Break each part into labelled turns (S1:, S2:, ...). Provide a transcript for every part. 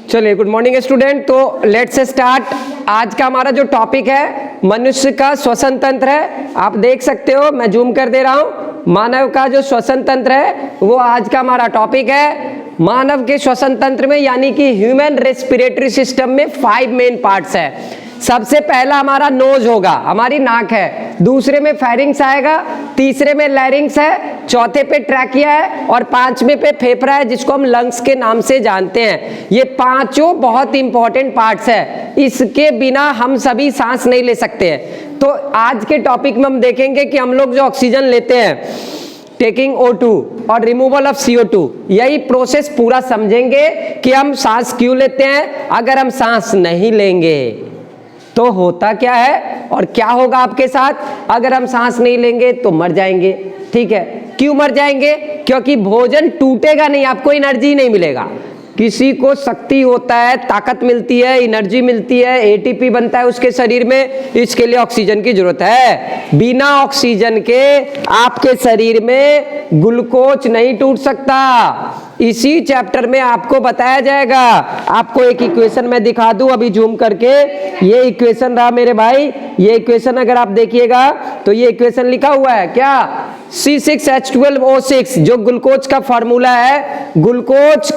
S1: चलिए, good morning student. तो let's start. आज का हमारा जो टॉपिक है मनुष्य का श्वसन तंत्र है। आप देख सकते हो, मैं जूम कर दे रहा हूं। मानव का जो श्वसन तंत्र है वो आज का हमारा टॉपिक है। मानव के श्वसन तंत्र में यानी कि ह्यूमन रेस्पिरेटरी सिस्टम में 5 मेन पार्ट्स है। सबसे पहला हमारा नोज होगा, हमारी नाक है। दूसरे में फेरिंग्स आएगा, तीसरे में लैरिंग्स है, चौथे पे ट्रैकिया है और पांचवें पे फेफड़ा है जिसको हम लंग्स के नाम से जानते हैं। ये पांचों बहुत इंपॉर्टेंट पार्ट्स है, इसके बिना हम सभी सांस नहीं ले सकते हैं। तो आज के टॉपिक में हम देखेंगे कि हम लोग जो ऑक्सीजन लेते हैं, टेकिंग O2 और रिमूवल ऑफ CO2, यही प्रोसेस पूरा समझेंगे कि हम सांस क्यों लेते हैं। अगर हम सांस नहीं लेंगे तो होता क्या है और क्या होगा आपके साथ। अगर हम सांस नहीं लेंगे तो मर जाएंगे। ठीक है, क्यों मर जाएंगे? क्योंकि भोजन टूटेगा नहीं, आपको एनर्जी नहीं मिलेगा। किसी को शक्ति होता है, ताकत मिलती है, एनर्जी मिलती है, ATP बनता है उसके शरीर में, इसके लिए ऑक्सीजन की जरूरत है। बिना ऑक्सीजन के आपके शरीर में ग्लूकोज नहीं टूट सकता। इसी चैप्टर में आपको बताया जाएगा। आपको एक इक्वेशन मैं दिखा दूं अभी जूम करके। ये इक्वेशन रहा मेरे भाई, ये इक्वेशन अगर आप देखिएगा तो ये इक्वेशन लिखा हुआ है क्या, C6H12O6 जो ग्लूकोज का फॉर्मूला है। ग्लूकोज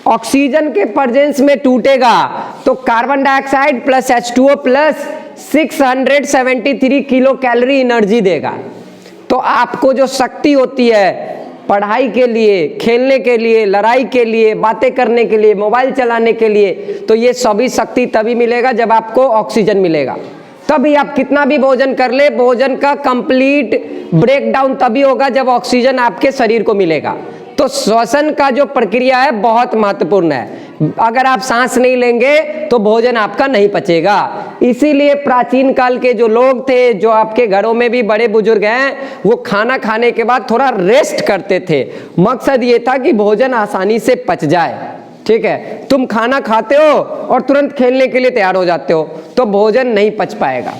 S1: ऑक्सीजन के प्रेजेंस में टूटेगा तो carbon dioxide plus H2O plus 673 kilo calorie energy देगा। तो आपको जो शक्ति होती है पढ़ाई के लिए, खेलने के लिए, लड़ाई के लिए, बातें करने के लिए, मोबाइल चलाने के लिए, तो ये सभी शक्ति तभी मिलेगा जब आपको ऑक्सीजन मिलेगा। तभी आप कितना भी भोजन कर ले, भोजन का कंप्लीट ब्रेकडाउन तभी होगा जब ऑक्सीजन आपके शरीर को मिलेगा। तो श्वसन का जो प्रक्रिया है बहुत महत्वपूर्ण है। अगर आप सांस नहीं लेंगे तो भोजन आपका नहीं पचेगा। इसीलिए प्राचीन काल के जो लोग थे, जो आपके घरों में भी बड़े बुजुर्ग हैं, वो खाना खाने के बाद थोड़ा रेस्ट करते थे। मकसद ये था कि भोजन आसानी से पच जाए। ठीक है, तुम खाना खाते हो और तुरंत खेलने के लिए तैयार हो जाते हो तो भोजन नहीं पच पाएगा।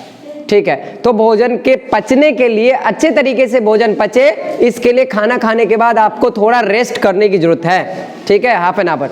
S1: ठीक है, तो भोजन के पचने के लिए, अच्छे तरीके से भोजन पचे, इसके लिए खाना खाने के बाद आपको थोड़ा रेस्ट करने की जरूरत है। ठीक है, हाफ एन आवर।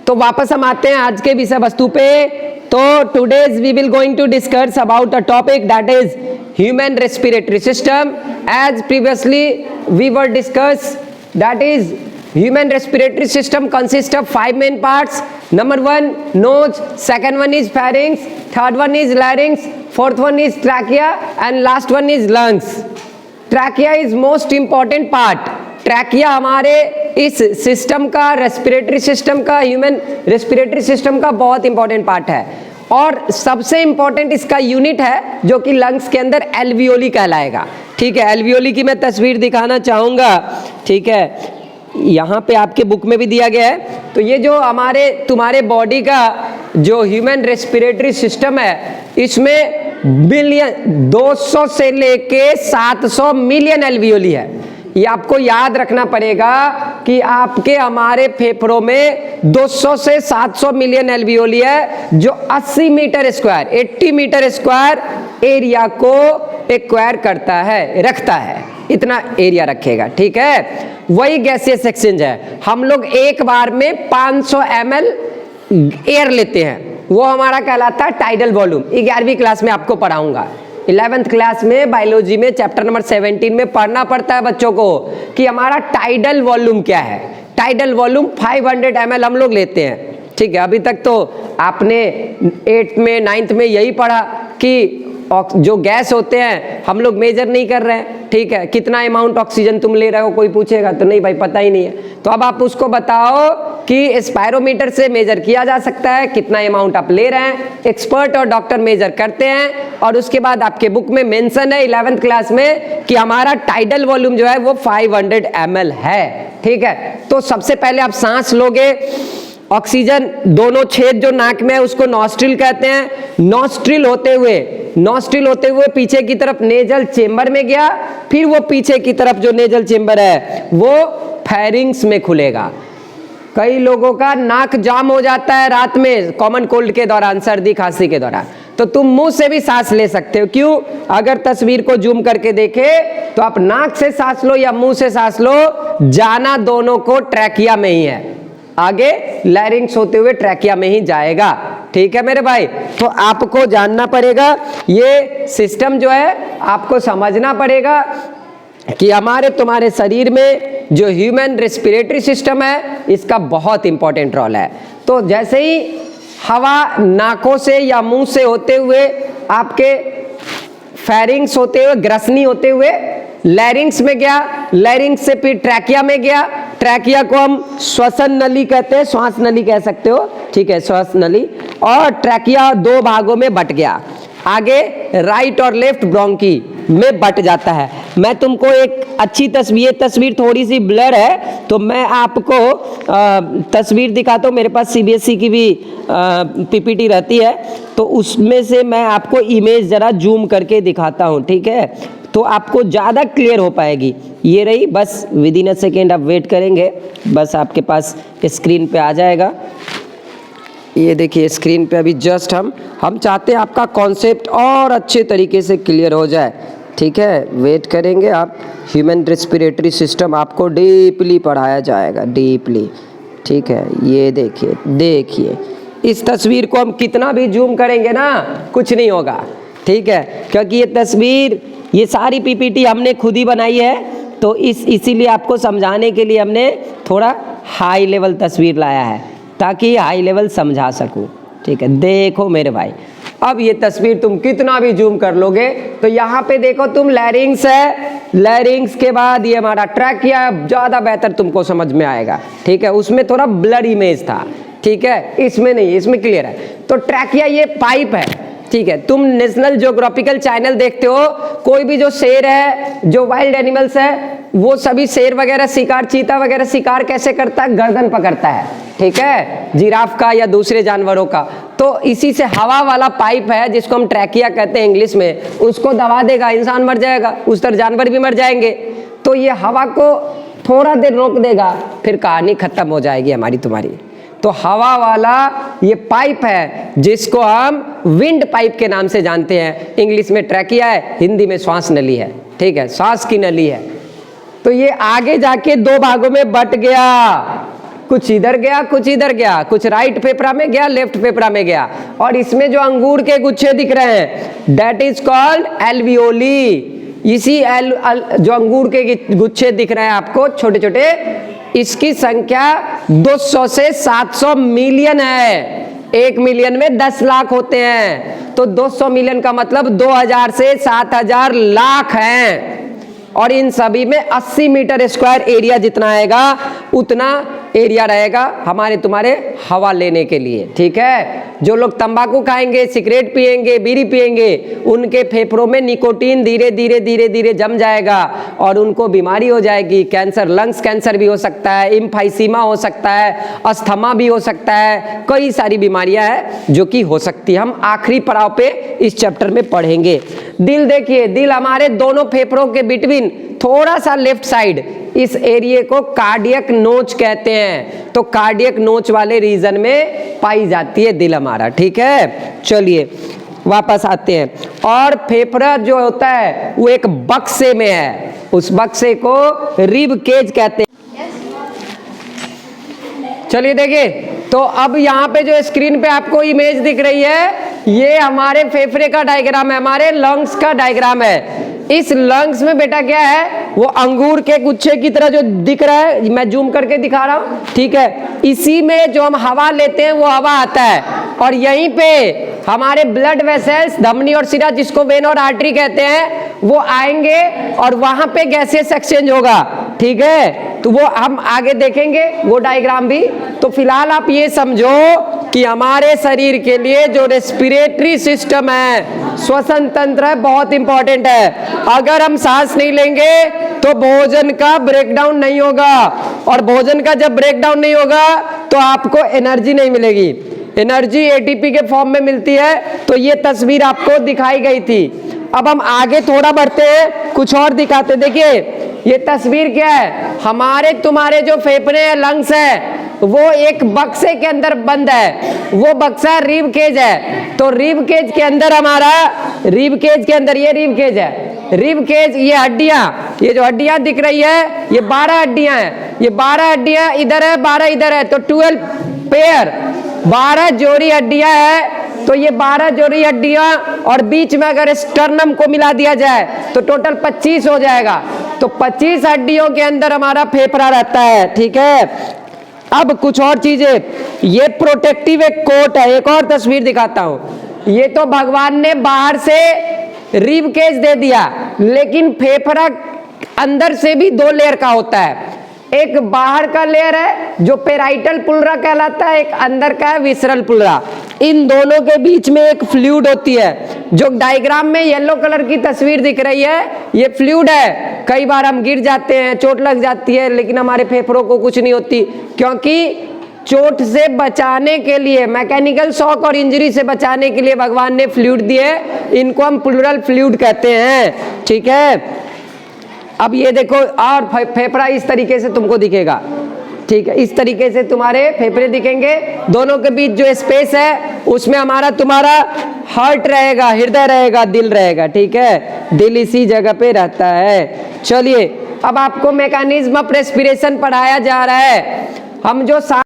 S1: तो वापस हम आते हैं आज के विषय वस्तु पे। तो today's we will going to discuss about a topic that is human respiratory system. As previously we were discuss that is human respiratory system consists of 5 main parts. Number 1 nose, second one is pharynx, third one is larynx, fourth one is trachea and last one is lungs. Trachea is most important part. Trachea हमारे इस system का, respiratory system का, human respiratory system का बहुत important part है और सबसे important इसका यूनिट है जो कि लंग्स के अंदर एल्वियोली कहलाएगा। ठीक है, एल्वियोली की मैं तस्वीर दिखाना चाहूंगा। ठीक है, यहाँ पे आपके बुक में भी दिया गया है। तो ये जो तुम्हारे बॉडी का जो ह्यूमन रेस्पिरेटरी सिस्टम है, इसमें बिलियन 200 से लेके 700 मिलियन एल्वियोली है। ये आपको याद रखना पड़ेगा कि आपके हमारे फेफड़ों में 200 से 700 मिलियन एल्वियोली है जो 80 metre square, 80 metre square area को एक्वायर करता है, रखता है। इतना एरिया रखेगा। ठीक है, वही गैसियस एक्सचेंज है। हम लोग एक बार में 500 ml एयर लेते हैं, वो हमारा कहलाता है टाइडल वॉल्यूम। 11वीं क्लास में आपको पढ़ाऊंगा। 11th क्लास में बायोलॉजी में चैप्टर नंबर 17 में पढ़ना पड़ता है बच्चों को कि हमारा टाइडल वॉल्यूम क्या है। टाइडल वॉल्यूम 500 ml हम लोग लेते हैं। ठीक है, अभी तक तो आपने 8th में 9th में यही पढ़ा कि जो गैस होते हैं हम लोग मेजर नहीं कर रहे हैं। ठीक है, कितना अमाउंट ऑक्सीजन तुम ले रहे हो, कोई पूछेगा तो नहीं भाई पता ही नहीं है। तो अब आप उसको बताओ कि स्पायरोमीटर से मेजर किया जा सकता है कितना अमाउंट आप ले रहे हैं। एक्सपर्ट और डॉक्टर मेजर करते हैं और उसके बाद आपके बुक में मेंशन है 11th क्लास में कि हमारा टाइडल वॉल्यूम जो है वो 500 ml है। ठीक है, तो सबसे पहले आप सांस लोगे, ऑक्सीजन दोनों छेद जो नाक में है उसको नॉस्ट्रिल कहते हैं। नॉस्ट्रिल होते हुए पीछे की तरफ नेजल चेंबर में गया, फिर वो पीछे की तरफ जो नेजल चेंबर है वो फेरिंग्स में खुलेगा। कई लोगों का नाक जाम हो जाता है रात में कॉमन कोल्ड के दौरान, सर्दी खांसी के दौरान, तो तुम मुंह से भी सांस ले सकते हो। क्यों? अगर तस्वीर को जूम करके देखे तो आप नाक से सांस लो या मुंह से सांस लो, जाना दोनों को ट्रैकिया में ही है। आगे लैरिंग्स होते हुए ट्रैकिया में ही जाएगा। ठीक है मेरे भाई, तो आपको जानना पड़ेगा, ये सिस्टम जो है आपको समझना पड़ेगा कि हमारे तुम्हारे शरीर में जो ह्यूमन रेस्पिरेटरी सिस्टम है इसका बहुत इंपॉर्टेंट रोल है। तो जैसे ही हवा नाकों से या मुंह से होते हुए आपके फेरिंग्स होते हुए, ग्रसनी होते हुए लैरिंग्स में गया, लैरिंग्स से फिर ट्रैकिया में गया, ट्रैकिया को हम श्वसन नली कहते हैं, श्वास नली कह सकते हो, ठीक है, श्वास नली, और ट्रैकिया दो भागों में बट गया, आगे राइट और लेफ्ट ब्रोंकी में बट जाता है। मैं तुमको एक अच्छी तस्वीर थोड़ी सी ब्लर है तो मैं आपको तस्वीर दिखाता हूँ। मेरे पास सीबीएसई की भी पीपीटी रहती है तो उसमें से मैं आपको इमेज जरा जूम करके दिखाता हूँ, ठीक है, तो आपको ज़्यादा क्लियर हो पाएगी। ये रही, बस विद इन अ सेकेंड आप वेट करेंगे, बस आपके पास स्क्रीन पे आ जाएगा। ये देखिए स्क्रीन पे अभी जस्ट हम चाहते हैं आपका कॉन्सेप्ट और अच्छे तरीके से क्लियर हो जाए, ठीक है, वेट करेंगे आप। ह्यूमन रेस्पिरेटरी सिस्टम आपको डीपली पढ़ाया जाएगा, डीपली, ठीक है। ये देखिए इस तस्वीर को हम कितना भी जूम करेंगे ना कुछ नहीं होगा, ठीक है, क्योंकि ये तस्वीर, ये सारी पीपीटी हमने खुद ही बनाई है, तो इसीलिए आपको समझाने के लिए हमने थोड़ा हाई लेवल तस्वीर लाया है ताकि हाई लेवल समझा सकूं, ठीक है। देखो मेरे भाई, अब ये तस्वीर तुम कितना भी जूम कर लोगे तो यहाँ पे देखो तुम, लैरिंग्स है, लैरिंग्स के बाद ये हमारा ट्रैकिया, ज़्यादा बेहतर तुमको समझ में आएगा, ठीक है। उसमें थोड़ा ब्लर इमेज था, ठीक है, इसमें नहीं, इसमें क्लियर है। तो ट्रैकिया ये पाइप है, ठीक है। तुम नेशनल ज्योग्राफिकल चैनल देखते हो, कोई भी जो शेर है, जो वाइल्ड एनिमल्स है, वो सभी शेर वगैरह शिकार, चीता वगैरह शिकार कैसे करता है, गर्दन पकड़ता है, ठीक है, जिराफ का या दूसरे जानवरों का। तो इसी से हवा वाला पाइप है जिसको हम ट्रैकिया कहते हैं इंग्लिश में, उसको दबा देगा, इंसान मर जाएगा, उस तरह जानवर भी मर जाएंगे। तो ये हवा को थोड़ा देर रोक देगा, फिर कहानी खत्म हो जाएगी हमारी तुम्हारी। तो हवा वाला ये पाइप है जिसको हम विंड पाइप के नाम से जानते हैं, इंग्लिश में ट्रैकिया है, हिंदी में श्वास नली है, ठीक है, श्वास की नली है। तो ये आगे जाके दो भागों में बट गया, कुछ इधर गया, कुछ इधर गया, कुछ राइट फेफड़ा में गया, लेफ्ट फेफड़ा में गया, और इसमें जो अंगूर के गुच्छे दिख रहे हैं दैट इज कॉल्ड एल्वियोली। इसी जो अंगूर के गुच्छे दिख रहे हैं आपको छोटे छोटे, इसकी संख्या 200 से 700 मिलियन है। 1 मिलियन में 10 लाख होते हैं, तो 200 मिलियन का मतलब 2000 से 7000 लाख हैं। और इन सभी में 80 मीटर स्क्वायर एरिया जितना आएगा उतना एरिया रहेगा हमारे तुम्हारे हवा लेने के लिए, ठीक है। जो लोग तंबाकू खाएंगे, सिगरेट पिएंगे, बीड़ी पिएंगे, उनके फेफड़ों में निकोटीन धीरे धीरे धीरे धीरे जम जाएगा और उनको बीमारी हो जाएगी, कैंसर, लंग्स कैंसर भी हो सकता है, इम्फाइसीमा हो सकता है, अस्थमा भी हो सकता है, कई सारी बीमारियां हैं जो कि हो सकती है। हम आखिरी पड़ाव पे इस चैप्टर में पढ़ेंगे। दिल देखिए, दिल हमारे दोनों फेफड़ों के बिटवीन थोड़ा सा लेफ्ट साइड, इस एरिया को कार्डियक नोच कहते हैं। तो कार्डियक नोच वाले रीजन में पाई जाती है दिल हमारा, ठीक है। चलिए वापस आते हैं। और फेफड़ा जो होता है वो एक बक्से में है, उस बक्से को रिब केज कहते हैं। चलिए देखिए, तो अब यहाँ पे जो स्क्रीन पे आपको इमेज दिख रही है ये हमारे फेफड़े का डायग्राम है, हमारे लंग्स का डायग्राम है। इस लंग्स में बेटा क्या है, वो अंगूर के गुच्छे की तरह जो दिख रहा है, मैं जूम करके दिखा रहा हूं, ठीक है। इसी में जो हम हवा लेते हैं वो हवा आता है, और यहीं पे हमारे ब्लड वेसल्स, धमनी और सिरा, जिसको वेन और आर्टरी कहते हैं, वो आएंगे और वहां पे गैसेस एक्सचेंज होगा, ठीक है। तो वो हम आगे देखेंगे वो डायग्राम भी। तो फिलहाल आप ये समझो कि हमारे शरीर के लिए जो रेस्पिरेटरी सिस्टम है, श्वसन तंत्र है, बहुत इंपॉर्टेंट है। अगर हम सांस नहीं लेंगे तो भोजन का ब्रेकडाउन नहीं होगा, और भोजन का जब ब्रेकडाउन नहीं होगा तो आपको एनर्जी नहीं मिलेगी। एनर्जी एटीपी के फॉर्म में मिलती है। तो ये तस्वीर आपको दिखाई गई थी, अब हम आगे थोड़ा बढ़ते हैं, कुछ और दिखाते हैं। देखिए ये तस्वीर क्या है, हमारे तुम्हारे जो फेफड़े हैं, लंग्स है, वो एक बक्से के अंदर बंद है, वो बक्सा रिब केज है। तो रिब केज के अंदर हमारा, रिब केज के अंदर ये रिब केज है, रिब केज, ये हड्डियां, ये जो हड्डियां दिख रही है ये 12 हड्डियां हैं, ये 12 हड्डियां इधर है, 12 इधर है, तो 12 पेयर, 12 जोड़ी हड्डियां है। तो ये 12 जोड़ी हड्डियां और बीच में अगर स्टर्नम को मिला दिया जाए तो टोटल 25 हो जाएगा। तो 25 हड्डियों के अंदर हमारा फेफड़ा रहता है, ठीक है। अब कुछ और चीजें, ये प्रोटेक्टिव एक कोट है, एक और तस्वीर दिखाता हूं। ये तो भगवान ने बाहर से रिब केज दे दिया, लेकिन फेफड़ा अंदर से भी 2 लेयर का होता है। एक बाहर का लेयर है जो पेराइटल पुलरा कहलाता है, एक अंदर का है विसरल पुलरा। इन दोनों के बीच में एक फ्लूइड होती है, जो डायग्राम में येलो कलर की तस्वीर दिख रही है, ये फ्लूइड है। कई बार हम गिर जाते हैं, चोट लग जाती है, लेकिन हमारे फेफड़ों को कुछ नहीं होती, क्योंकि चोट से बचाने के लिए, मैकेनिकल शॉक और इंजरी से बचाने के लिए भगवान ने फ्लूइड दिए, इनको हम प्लूरल फ्लूइड कहते हैं, ठीक है। अब ये देखो, और फेफड़ा इस तरीके से तुमको दिखेगा, ठीक है, इस तरीके से तुम्हारे फेफड़े दिखेंगे। दोनों के बीच जो स्पेस है उसमें हमारा तुम्हारा हार्ट रहेगा, हृदय रहेगा, दिल रहेगा, ठीक है। दिल इसी जगह पे रहता है। चलिए अब आपको मैकेनिज्म ऑफ रेस्पिरेशन पढ़ाया जा रहा है। हम जो